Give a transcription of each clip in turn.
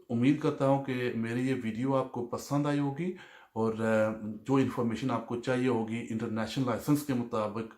उम्मीद करता हूँ कि मेरी ये वीडियो आपको पसंद आई होगी और जो इन्फॉर्मेशन आपको चाहिए होगी इंटरनेशनल लाइसेंस के मुताबिक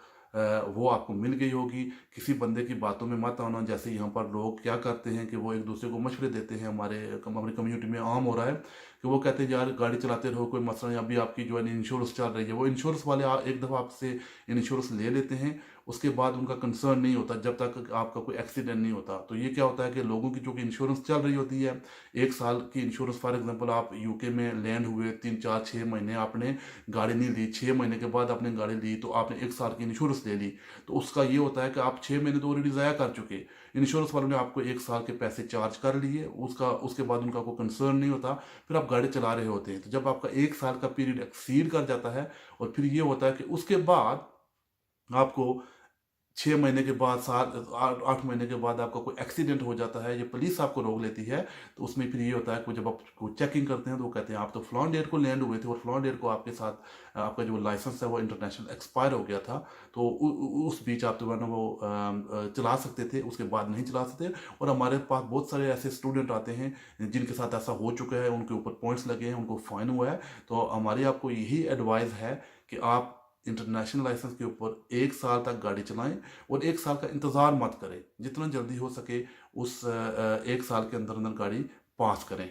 वो आपको मिल गई होगी। किसी बंदे की बातों में मत आना। जैसे यहाँ पर लोग क्या करते हैं कि वो एक दूसरे को मशवरे देते हैं। हमारी कम्युनिटी में आम हो रहा है कि वो कहते हैं यार गाड़ी चलाते रहो, कोई मसला नहीं, अभी आपकी जो है इंश्योरेंस चल रही है। वो इंश्योरेंस वाले एक दफ़ा आपसे इंश्योरेंस ले लेते हैं, उसके बाद उनका कंसर्न नहीं होता जब तक आपका कोई एक्सीडेंट नहीं होता। तो ये क्या होता है कि लोगों की जो कि इंश्योरेंस चल रही होती है, 1 साल की इंश्योरेंस, फॉर एग्जांपल आप यूके में लैंड हुए, 3 4 6 महीने आपने गाड़ी नहीं ली, 6 महीने के बाद आपने गाड़ी ली तो आपने 1 साल की इंश्योरेंस ले ली। तो उसका ये होता है कि आप 6 महीने तो ऑलरेडी ज़ाया कर चुके। इंश्योरेंस वालों ने आपको 1 साल के पैसे चार्ज कर लिए, उसके बाद उनका कोई कंसर्न नहीं होता। फिर आप गाड़ी चला रहे होते हैं। तो जब आपका 1 साल का पीरियड एक्सीड कर जाता है और फिर ये होता है कि उसके बाद आपको 6 महीने के बाद, 7 8 8 महीने के बाद आपका कोई एक्सीडेंट हो जाता है, ये पुलिस आपको रोक लेती है। तो उसमें फिर ये होता है कि जब आपको चेकिंग करते हैं तो वो कहते हैं आप तो फलान डेट को लैंड हुए थे और फलान डेट को आपके साथ आपका जो लाइसेंस है वो इंटरनेशनल एक्सपायर हो गया था। तो उस बीच आप जो है ना वो चला सकते थे, उसके बाद नहीं चला सकते। और हमारे पास बहुत सारे ऐसे स्टूडेंट आते हैं जिनके साथ ऐसा हो चुका है, उनके ऊपर पॉइंट्स लगे हैं, उनको फाइन हुआ है। तो हमारी आपको यही एडवाइस है कि आप इंटरनेशनल लाइसेंस के ऊपर 1 साल तक गाड़ी चलाएं और 1 साल का इंतज़ार मत करें। जितना जल्दी हो सके उस 1 साल के अंदर अंदर गाड़ी पास करें।